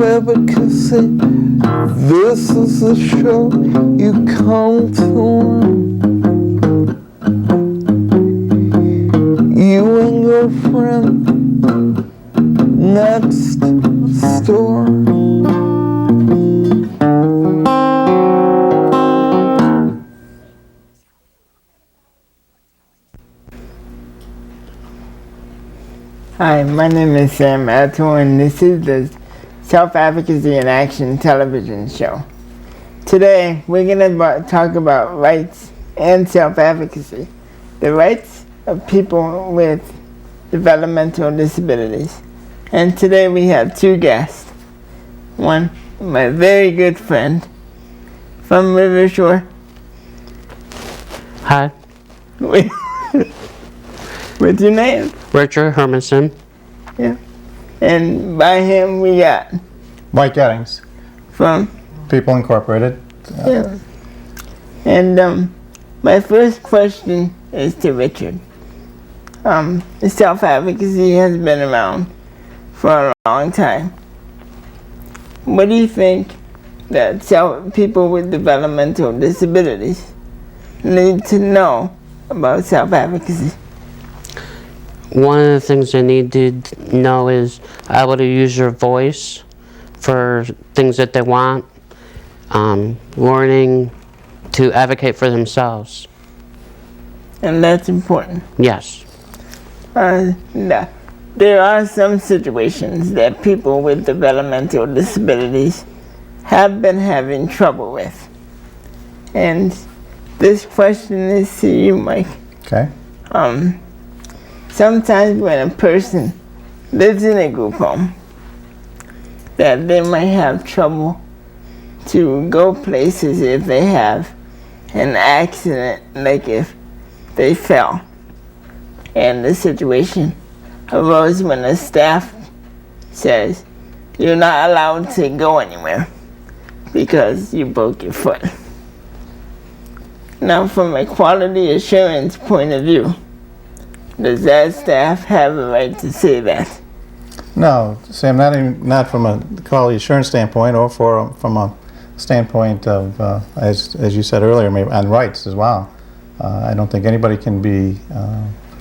advocacy. This is the show you come to learn. You and your friend next door. Hi, my name is Sam Atto, and this is the Self-Advocacy in Action television show. Today, we're going to talk about rights and self-advocacy, the rights of people with developmental disabilities. And today we have two guests. One, my very good friend from Rivershore. Hi. What's your name? Richard Hermanson. Yeah. And by him we got Mike Gettings, from People Incorporated. yeah. And my first question is to Richard. Self-advocacy has been around for a long time. What do you think that people with developmental disabilities need to know about self-advocacy? One of the things they need to know is able to use their voice for things that they want, learning to advocate for themselves. And that's important. Yes. There are some situations that people with developmental disabilities have been having trouble with. And this question is to you, Mike. Okay. Sometimes when a person lives in a group home, that they might have trouble to go places if they have an accident, like if they fell. And the situation arose when the staff says, you're not allowed to go anywhere because you broke your foot. Now, from a quality assurance point of view, does that staff have a right to say that? No, Sam, not from a quality assurance standpoint, or from a standpoint of, as you said earlier, maybe on rights as well. I don't think anybody can be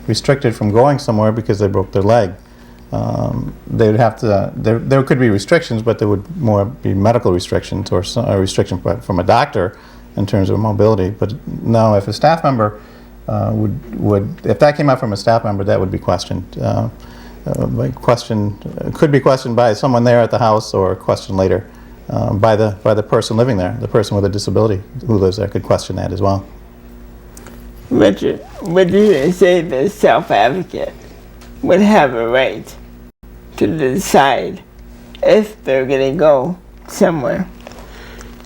restricted from going somewhere because they broke their leg. They would have to. There could be restrictions, but there would more be medical restrictions or a restriction from a doctor in terms of mobility. But no, if a staff member if that came out from a staff member, that would be questioned. Could be questioned by someone there at the house, or questioned later by the person living there. The person with a disability who lives there could question that as well. Richard, would you say the self-advocate would have a right to decide if they're going to go somewhere?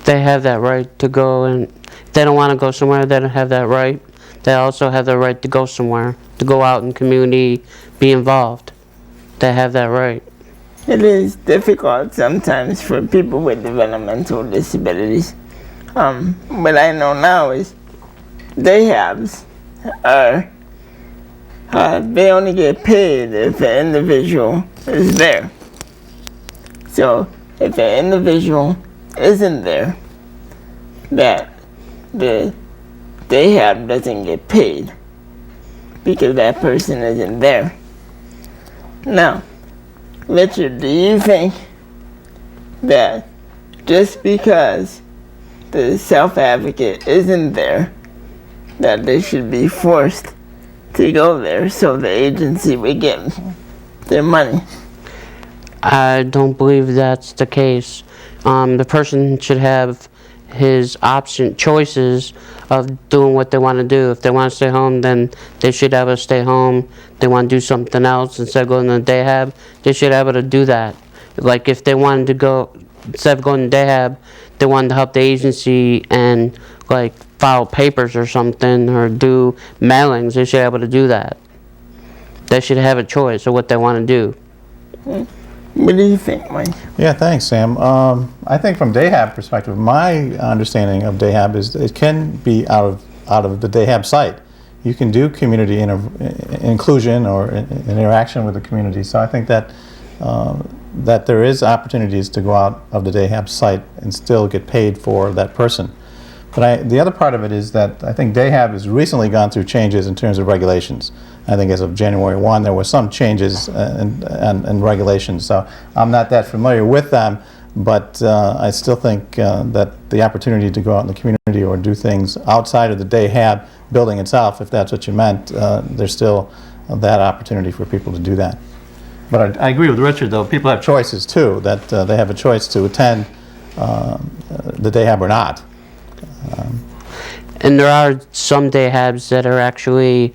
They have that right to go, and if they don't want to go somewhere, they don't have that right. They also have the right to go somewhere, to go out in community, be involved. They have that right. It is difficult sometimes for people with developmental disabilities. What I know now is DAHABs they only get paid if the individual is there. So if the individual isn't there, that the DAHAB doesn't get paid because that person isn't there. Now, Richard, do you think that just because the self-advocate isn't there, that they should be forced to go there so the agency would get their money? I don't believe that's the case. The person should have his choices of doing what they want to do. If they want to stay home, then they should be able to stay home. If they want to do something else instead of going to DAHAB, they should be able to do that. Like if they wanted to go, instead of going to DAHAB, they wanted to help the agency and like file papers or something or do mailings, they should be able to do that. They should have a choice of what they want to do. What do you think, Mike? Yeah, thanks, Sam. I think from DAHAB perspective, my understanding of DAHAB is it can be out of the DAHAB site. You can do community inclusion or interaction with the community. So I think that that there is opportunities to go out of the day hab site and still get paid for that person. But the other part of it is that I think Dayhab has recently gone through changes in terms of regulations. I think as of January 1, there were some changes in regulations. So I'm not that familiar with them, but I still think that the opportunity to go out in the community or do things outside of the Dayhab building itself, if that's what you meant, there's still that opportunity for people to do that. But I agree with Richard, though. People have choices, too, that they have a choice to attend the Dayhab or not. And there are some Dayhabs that are actually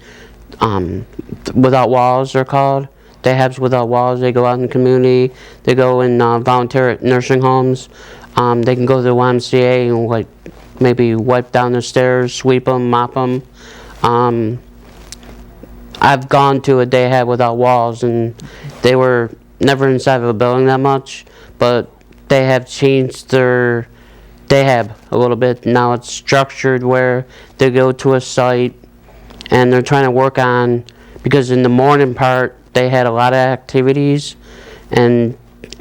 without walls, they're called. Dayhabs without walls. They go out in the community. They go in volunteer at nursing homes. They can go to the YMCA and like maybe wipe down the stairs, sweep them, mop them. I've gone to a Dayhab without walls, and they were never inside of a building that much, but they have changed their Dayhab a little bit. Now it's structured where they go to a site and they're trying to work on, because in the morning part they had a lot of activities and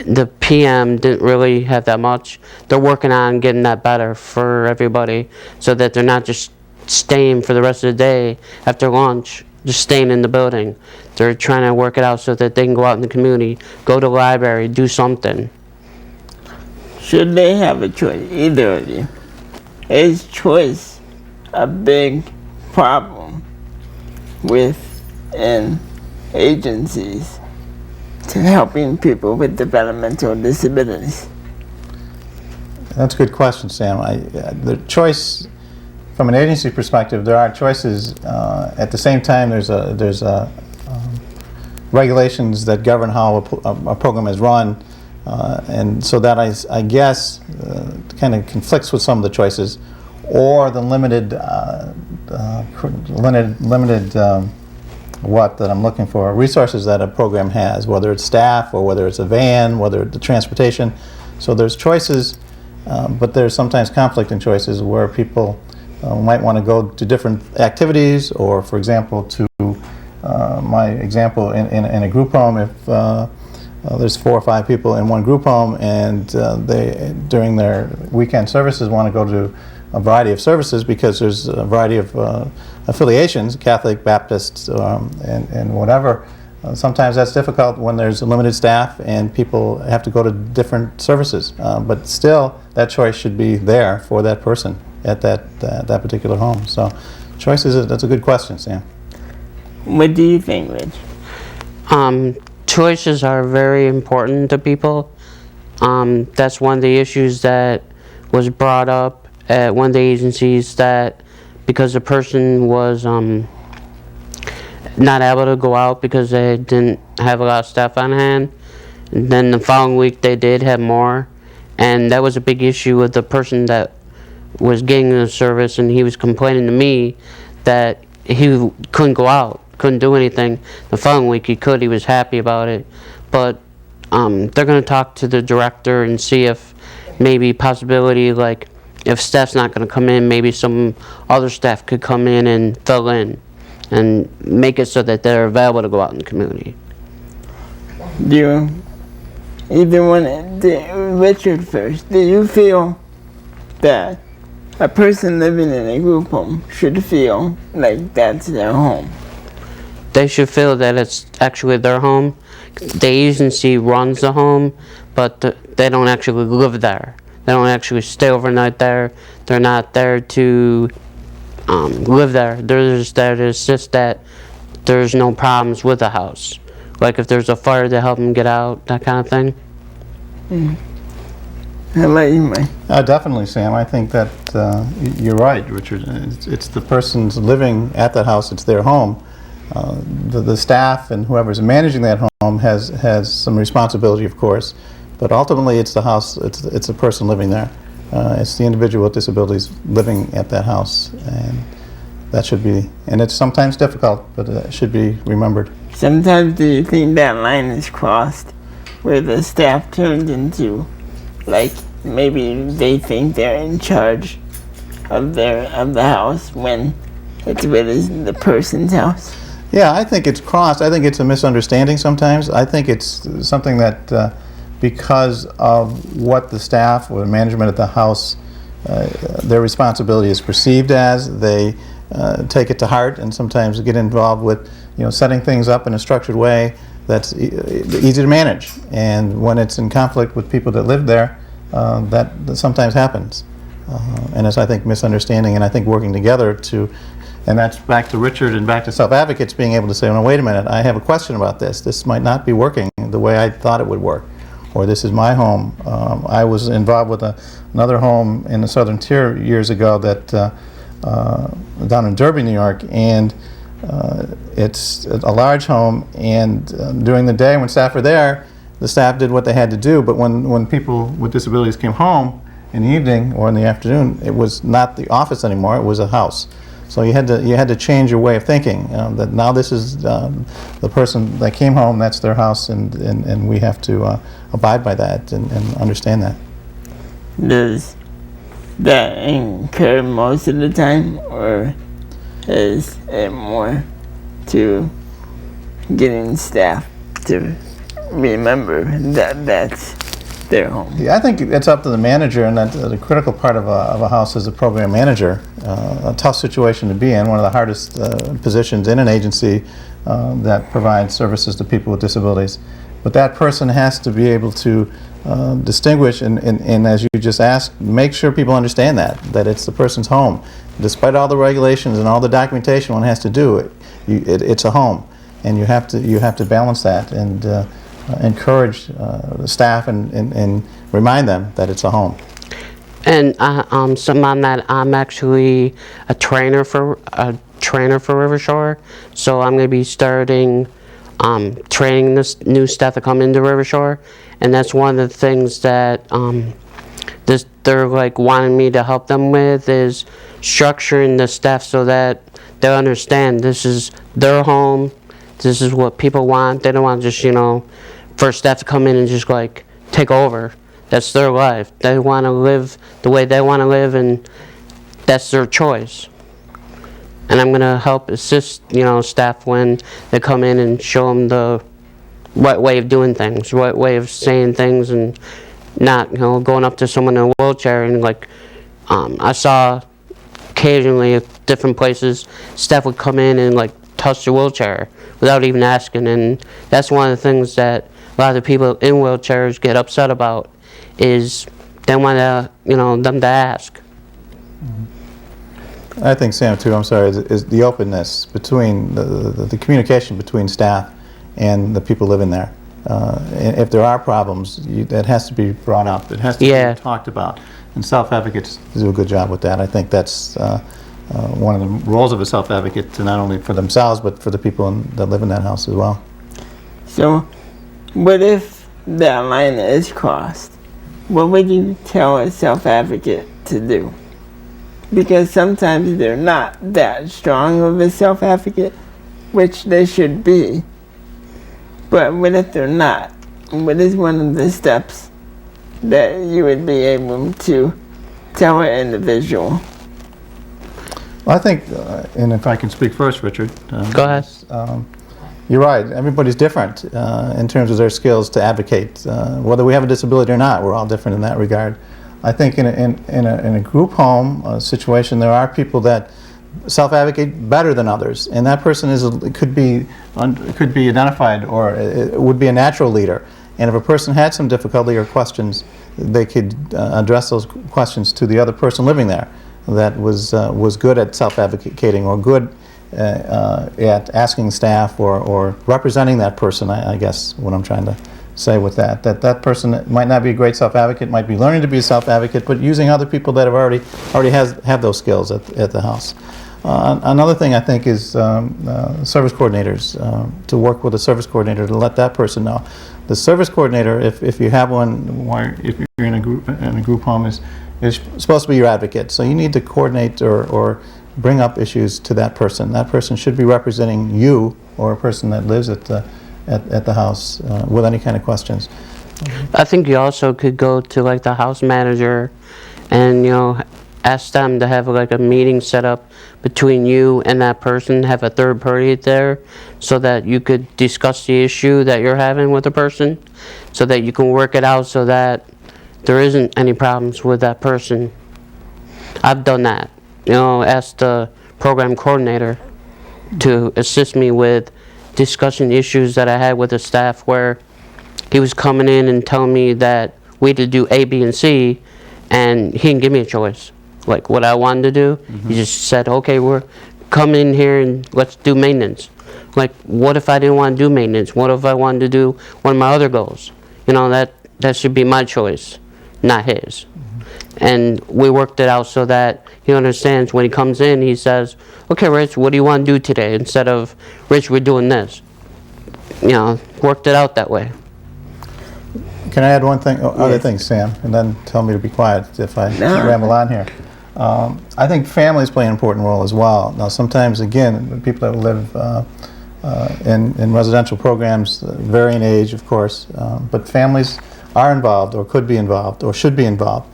the PM didn't really have that much. They're working on getting that better for everybody so that they're not just staying for the rest of the day after lunch, just staying in the building. They're trying to work it out so that they can go out in the community, go to the library, do something. Should they have a choice, either of you? Is choice a big problem within agencies to helping people with developmental disabilities? That's a good question, Sam. The choice, from an agency perspective, there are choices. At the same time, there's regulations that govern how a program is run. And so that I guess kind of conflicts with some of the choices, or the limited what that I'm looking for, resources that a program has, whether it's staff or whether it's a van, whether it's the transportation. So there's choices, but there's sometimes conflict in choices where people might want to go to different activities, or for example, to my example in a group home, if there's 4 or 5 people in one group home, and they, during their weekend services, want to go to a variety of services because there's a variety of affiliations, Catholic, Baptist, and whatever. Sometimes that's difficult when there's a limited staff and people have to go to different services. But still, that choice should be there for that person at that particular home. So, choices, that's a good question, Sam. What do you think, Rich? Choices are very important to people. That's one of the issues that was brought up at one of the agencies, that because the person was not able to go out because they didn't have a lot of staff on hand. And then the following week they did have more, and that was a big issue with the person that was getting the service, and he was complaining to me that he couldn't go out, couldn't do anything. The following week he could, he was happy about it. But they're going to talk to the director and see if maybe possibility, like if staff's not going to come in, maybe some other staff could come in and fill in and make it so that they're available to go out in the community. Do you, either one, Richard first, do you feel that a person living in a group home should feel like that's their home? They should feel that it's actually their home. The agency runs the home, but they don't actually live there. They don't actually stay overnight there. They're not there to live there. They're just there to assist that there's no problems with the house. Like if there's a fire, to help them get out, that kind of thing. How about you, Mike? Definitely, Sam. I think that you're right, Richard. It's the person's living at that house. It's their home. The staff and whoever's managing that home has some responsibility, of course, but ultimately it's the house. It's the person living there. It's the individual with disabilities living at that house, and that should be. And it's sometimes difficult, but it should be remembered. Sometimes do you think that line is crossed, where the staff turns into, like, maybe they think they're in charge of the house when it's really the person's house? Yeah, I think it's crossed. I think it's a misunderstanding sometimes. I think it's something that because of what the staff or the management at the house, their responsibility is perceived as, they take it to heart and sometimes get involved with, setting things up in a structured way that's easy to manage. And when it's in conflict with people that live there, that sometimes happens. And it's, I think, misunderstanding, and I think working together to, and that's back to Richard and back to self-advocates being able to say, well, wait a minute, I have a question about this. This might not be working the way I thought it would work. Or this is my home. I was involved with another home in the Southern Tier years ago that down in Derby, New York, and it's a large home, and during the day when staff were there, the staff did what they had to do, but when people with disabilities came home in the evening or in the afternoon, it was not the office anymore, it was a house. So you had to change your way of thinking, that now this is the person that came home, that's their house, and we have to abide by that and understand that. Does that occur most of the time, or is it more to getting staff to remember that that's their home? Yeah, I think it's up to the manager, and that the critical part of a house is the program manager. A tough situation to be in, one of the hardest positions in an agency that provides services to people with disabilities. But that person has to be able to distinguish and as you just asked, make sure people understand that it's the person's home. Despite all the regulations and all the documentation one has to do, it's a home, and you have to balance that and encourage the staff and remind them that it's a home. And some on that, I'm actually a trainer for River Shore, so I'm going to be starting training this new staff that come into River Shore, and that's one of the things that they're like wanting me to help them with, is structuring the staff so that they understand this is their home, this is what people want. They don't want just, for staff to come in and just like take over. That's their life. They want to live the way they want to live, and that's their choice. And I'm going to help assist, staff when they come in and show them the right way of doing things, right way of saying things, and not, going up to someone in a wheelchair and like, I saw occasionally at different places, staff would come in and like touch the wheelchair without even asking, and that's one of the things that a lot of the people in wheelchairs get upset about, is they want them to ask. I think, Sam, too, I'm sorry, is the openness between the communication between staff and the people living there. If there are problems, that has to be brought up. It has to be talked about. And self-advocates do a good job with that. I think that's one of the roles of a self-advocate, to not only for themselves, but for the people that live in that house as well. So, what if that line is crossed? What would you tell a self-advocate to do? Because sometimes they're not that strong of a self-advocate, which they should be. But what if they're not? What is one of the steps that you would be able to tell an individual? Well, I think, and if I can speak first, Richard. Go ahead. You're right. Everybody's different in terms of their skills to advocate. Whether we have a disability or not, we're all different in that regard. I think in a group home situation, there are people that self-advocate better than others, and that person could be identified, or it would be a natural leader. And if a person had some difficulty or questions, they could address those questions to the other person living there that was good at self-advocating, or good at asking staff or representing that person. I guess what I'm trying to say with that person might not be a great self-advocate, might be learning to be a self-advocate, but using other people that have already have those skills at the house. Another thing I think is service coordinators, to work with a service coordinator to let that person know. The service coordinator, if you have one, if you're in a group home, is supposed to be your advocate. So you need to coordinate or bring up issues to that person. That person should be representing you, or a person that lives at the house with any kind of questions. I think you also could go to like the house manager and ask them to have like a meeting set up between you and that person, have a third party there, so that you could discuss the issue that you're having with the person, so that you can work it out so that there isn't any problems with that person. I've done that. You know, asked the program coordinator to assist me with discussing issues that I had with the staff, where he was coming in and telling me that we had to do A, B, and C, and he didn't give me a choice, like what I wanted to do. He just said, okay, we're coming in here and let's do maintenance. Like, what if I didn't want to do maintenance? What if I wanted to do one of my other goals? You know, that should be my choice, not his. And we worked it out so that he understands when he comes in, he says, okay, Rich, what do you want to do today? Instead of, Rich, we're doing this. You know, worked it out that way. Can I add one thing, other Yes. thing, Sam, and then tell me to be quiet if I ramble on here. I think families play an important role as well. Now, sometimes, again, people that live in residential programs vary in age, of course, but families are involved, or could be involved, or should be involved,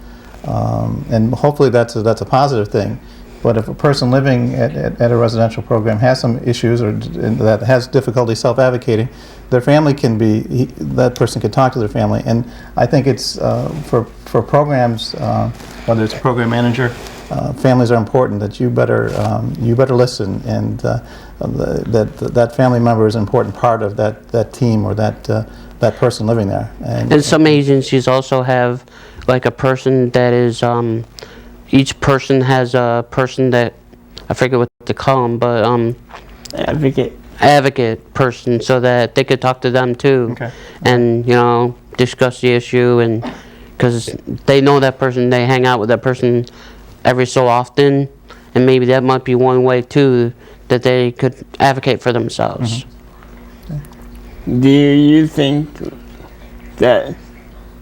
and hopefully that's a positive thing. But if a person living at a residential program has some issues, or that has difficulty self-advocating, their family can be, that person can talk to their family. And I think it's, for programs, whether it's a program manager, families are important, that you better listen, and that family member is an important part of that team, or that person living there. And some agencies also have like a person that is, each person has a person that, I forget what to call them, but advocate person, so that they could talk to them too. Okay. And, you know, discuss the issue, and because they know that person, they hang out with that person every so often, and maybe that might be one way too that they could advocate for themselves. Do you think that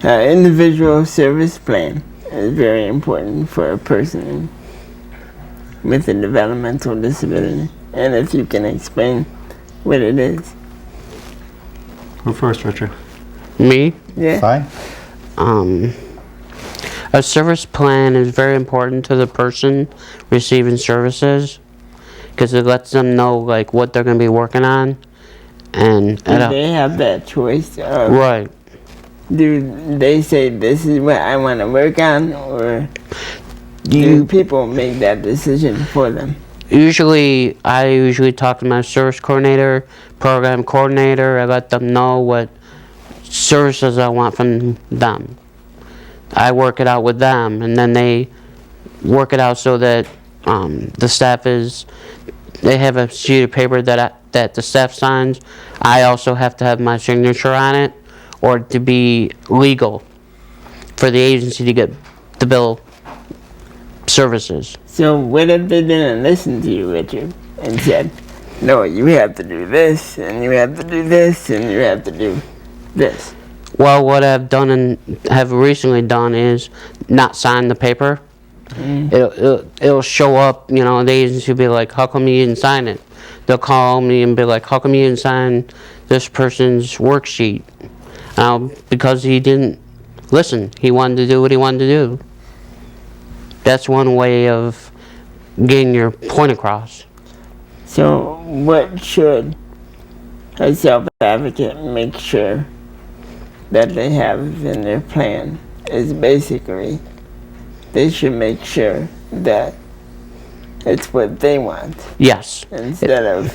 an individual service plan is very important for a person with a developmental disability? And if you can explain what it is. Who first, Richard? Me? Yeah. Fine. A service plan is very important to the person receiving services, because it lets them know like what they're going to be working on, and Do they have that choice? right. Do they say this is what I want to work on, or do people make that decision for them? Usually, I talk to my service coordinator, program coordinator. I let them know what services I want from them. I work it out with them, and then they work it out so that the staff they have a sheet of paper that the staff signs. I also have to have my signature on it, or to be legal for the agency to get the bill services. So what if they didn't listen to you, Richard, and said, no, you have to do this, and you have to do this, and you have to do this? Well, what I've done and have recently done is not sign the paper. It'll show up, you know, the agency will be like, how come you didn't sign it? They'll call me and be like, how come you didn't sign this person's worksheet? Because he didn't listen. He wanted to do what he wanted to do. That's one way of getting your point across. So what should a self-advocate make sure that they have in their plan is basically they should make sure that it's what they want Yes. instead of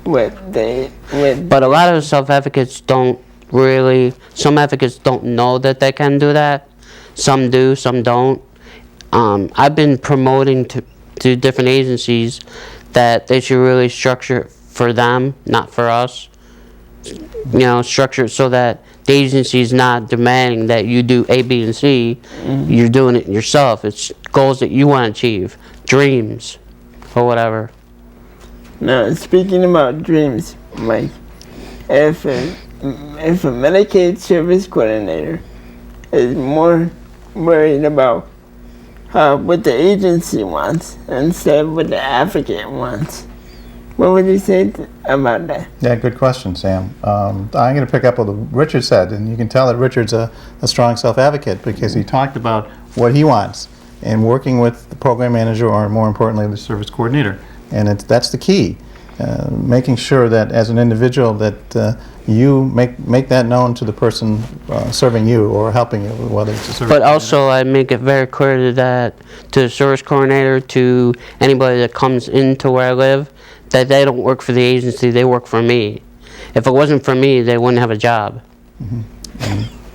what they would. But a lot of self-advocates don't really, some advocates don't know that they can do that. Some do, some don't. I've been promoting to different agencies that they should really structure it for them, not for us. You know, structure it so that the agency is not demanding that you do A, B, and C. You're doing it yourself. It's goals that you want to achieve, dreams, or whatever. Now, speaking about dreams, Mike, if a Medicaid service coordinator is more worried about what the agency wants instead of what the advocate wants, what would you say about that? Yeah, good question, Sam. I'm going to pick up what Richard said, and you can tell that Richard's a strong self-advocate, because he talked about what he wants. and working with the program manager, or more importantly, the service coordinator. And that's the key, making sure that as an individual that you make that known to the person serving you or helping you, whether it's a service But also, I make it very clear to the service coordinator, to anybody that comes into where I live, that they don't work for the agency, they work for me. If it wasn't for me, they wouldn't have a job.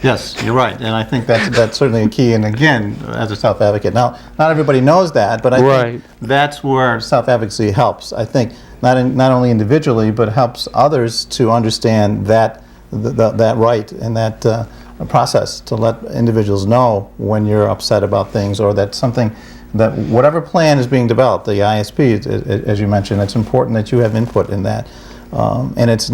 Yes, you're right, and I think that's certainly a key. And again, as a self-advocate, now not everybody knows that, but I think that's where self-advocacy helps. I think not only individually, but helps others to understand that right and that process, to let individuals know when you're upset about things, or that something, that whatever plan is being developed, the ISP, as you mentioned, it's important that you have input in that, and it's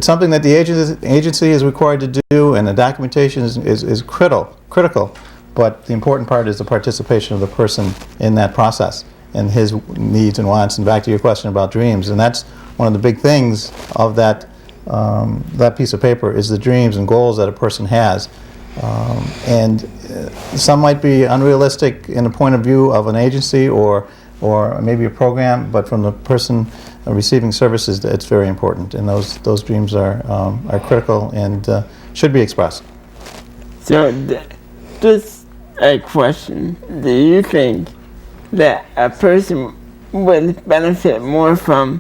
something that the agency is required to do, and the documentation is critical, but the important part is the participation of the person in that process and his needs and wants. And back to your question about dreams, and that's one of the big things of that piece of paper, is the dreams and goals that a person has. And some might be unrealistic in the point of view of an agency or maybe a program, but from the person receiving services, it's very important, and those dreams are critical and should be expressed. So, just a question: do you think that a person would benefit more from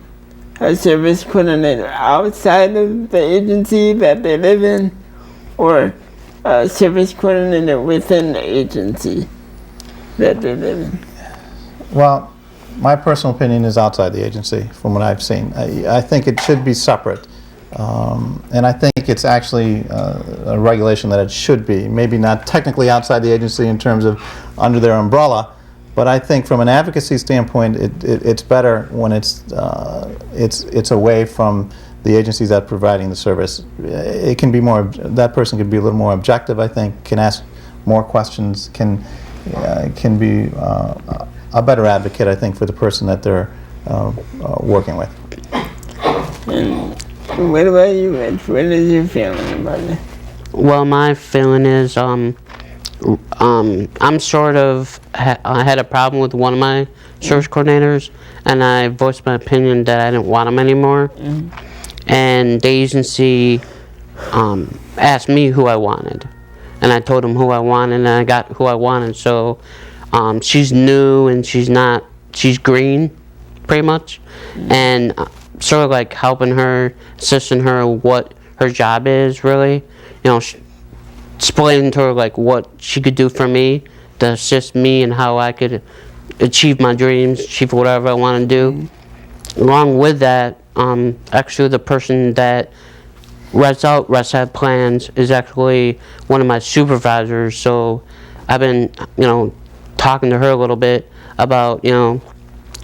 a service coordinator outside of the agency that they live in, or a service coordinator within the agency that they live in? Well, my personal opinion is outside the agency, from what I've seen. I think it should be separate, and I think it's actually a regulation that it should be. Maybe not technically outside the agency in terms of under their umbrella, but I think from an advocacy standpoint, it's better when it's away from the agencies that are providing the service. It can be more, that person can be a little more objective, I think, can ask more questions, can be a better advocate, I think, for the person that they're working with. And what about you, Rich? What is your feeling about it? Well, my feeling is, I'm sort of, I had a problem with one of my service coordinators, and I voiced my opinion that I didn't want him anymore. And the agency asked me who I wanted, and I told them who I wanted, and I got who I wanted. So she's new, and she's green, pretty much, and sort of like helping her, assisting her what her job is, really, explaining to her like what she could do for me to assist me and how I could achieve my dreams, achieve whatever I want to do. Along with that, actually the person that writes out recipe plans is actually one of my supervisors, so I've been, talking to her a little bit about,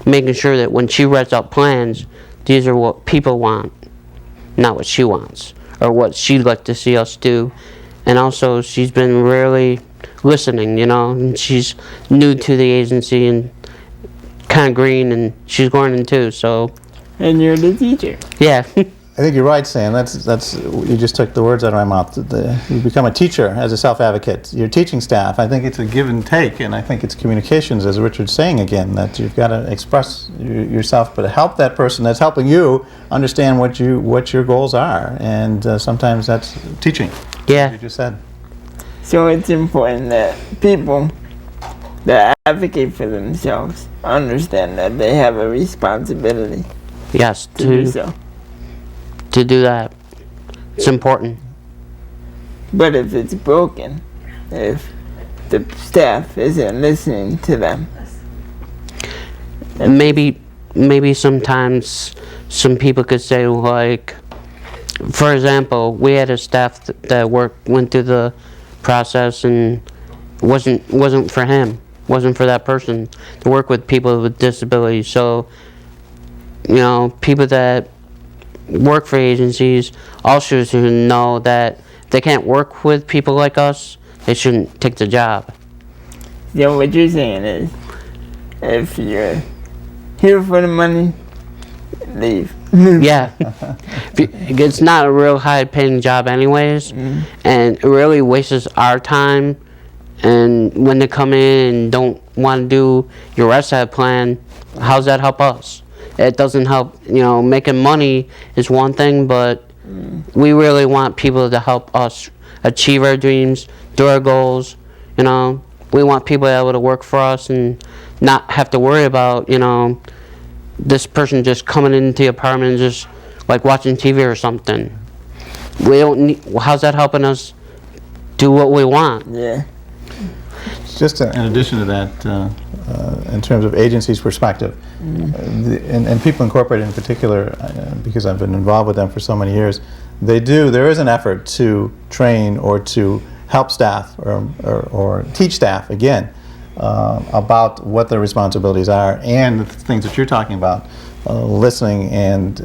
making sure that when she writes out plans, these are what people want, not what she wants, or what she'd like to see us do. And also, she's been really listening, and she's new to the agency and kind of green, and she's learning too, so. And you're the teacher. Yeah. I think you're right, Sam. That's you just took the words out of my mouth. You become a teacher as a self-advocate. Your teaching staff, I think it's a give and take, and I think it's communications, as Richard's saying again, that you've got to express yourself, but help that person that's helping you understand what your goals are, and sometimes that's teaching. Yeah. As you just said. So it's important that people that advocate for themselves understand that they have a responsibility Yes, to do so. To do that. It's important. But if it's broken, if the staff isn't listening to them, And maybe sometimes some people could say, like, for example, we had a staff that went through the process and wasn't for him, wasn't for that person to work with people with disabilities. So, people that work for agencies also should know that if they can't work with people like us, they shouldn't take the job. so what you're saying is, if you're here for the money, leave. Yeah. It's not a real high-paying job anyways, and it really wastes our time And when they come in and don't want to do your rehab plan, how's that help us? It doesn't help, making money is one thing, but we really want people to help us achieve our dreams, do our goals, We want people able to work for us and not have to worry about, this person just coming into the apartment and just like watching TV or something. We don't need, how's that helping us do what we want? Yeah. Just in addition to that, in terms of agency's perspective, and People Incorporated in particular, because I've been involved with them for so many years, there is an effort to train or to help staff or teach staff, again, about what their responsibilities are and the things that you're talking about, listening and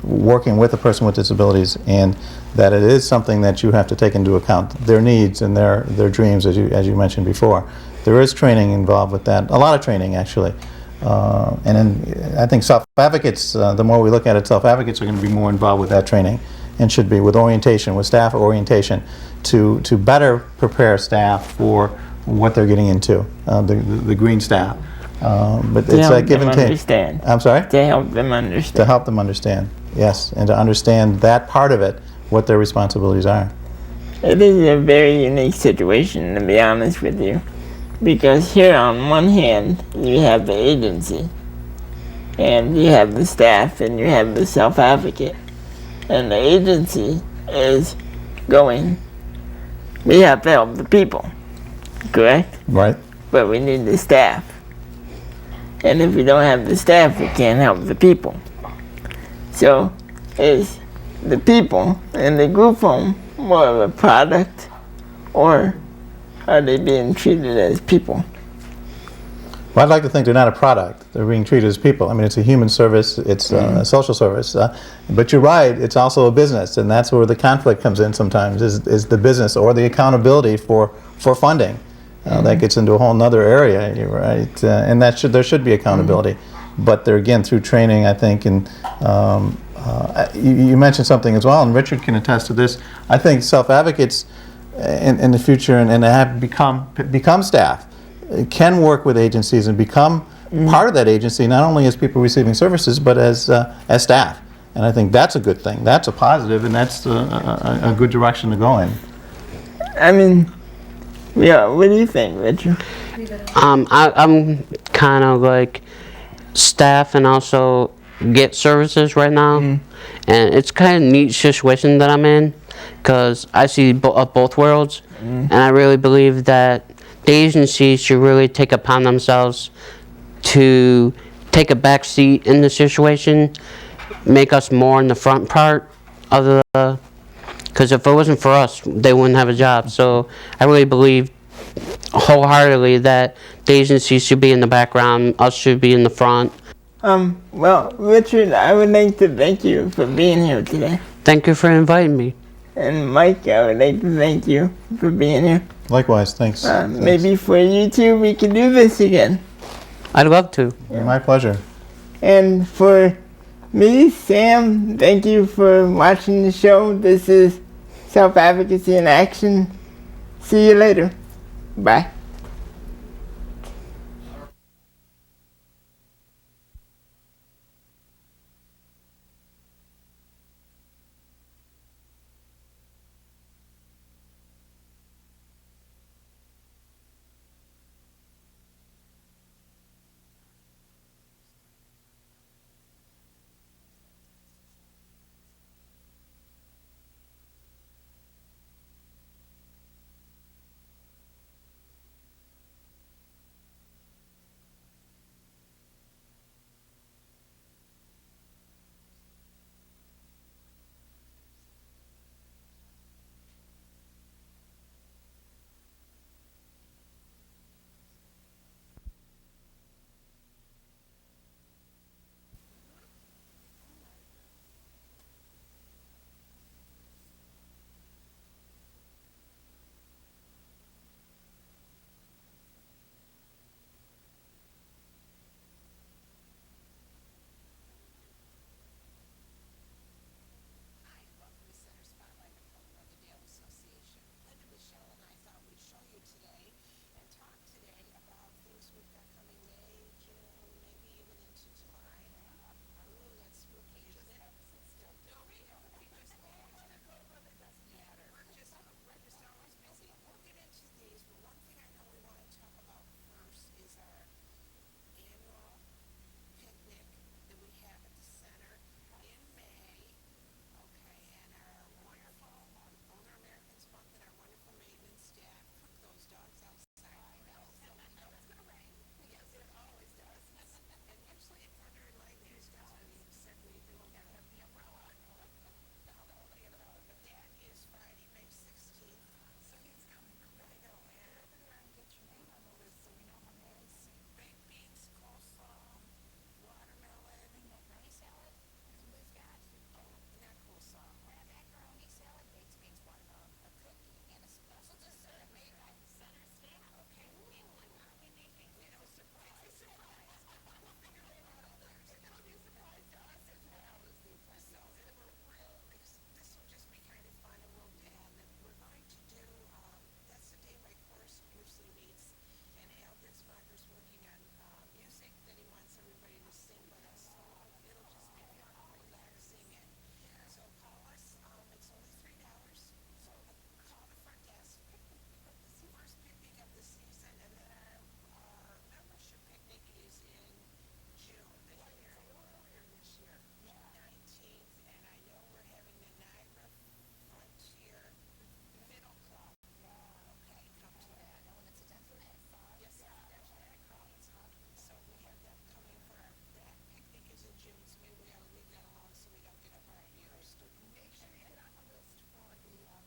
working with a person with disabilities, and that it is something that you have to take into account, their needs and their dreams, as you mentioned before. There is training involved with that, a lot of training actually. And then I think self-advocates, the more we look at it, self-advocates are going to be more involved with that training, and should be with orientation, with staff orientation, to better prepare staff for what they're getting into, the green staff. But it's like give and take. Understand. I'm sorry? To help them understand. To help them understand, yes, and to understand that part of it, what their responsibilities are. It is a very unique situation, to be honest with you, because here on one hand you have the agency, and you have the staff, and you have the self-advocate, and the agency is going, we have to help the people, correct? Right. But we need the staff, and if we don't have the staff, we can't help the people. So is the people in the group home more of a product, or are they being treated as people? Well, I'd like to think they're not a product. They're being treated as people. I mean, it's a human service, it's a social service. But you're right, it's also a business, and that's where the conflict comes in sometimes, is the business or the accountability for funding. That gets into a whole nother area, you're right. And there should be accountability. But there again, through training, I think, and you mentioned something as well, and Richard can attest to this. I think self-advocates in the future and have become staff can work with agencies and become part of that agency, not only as people receiving services, but as staff. And I think that's a good thing. That's a positive, and that's a good direction to go in. I mean, yeah, what do you think, Richard? I'm kind of like staff and also get services right now, and it's kind of neat situation that I'm in, because I see both worlds, and I really believe that the agencies should really take upon themselves to take a back seat in the situation, make us more in the front part of the, because if it wasn't for us, they wouldn't have a job. So I really believe wholeheartedly that the agencies should be in the background, us should be in the front. Well, Richard, I would like to thank you for being here today. Thank you for inviting me. And Mike, I would like to thank you for being here. Likewise, thanks. Maybe for you two, we can do this again. I'd love to. My pleasure. And for me, Sam, thank you for watching the show. This is Self-Advocacy in Action. See you later. Bye.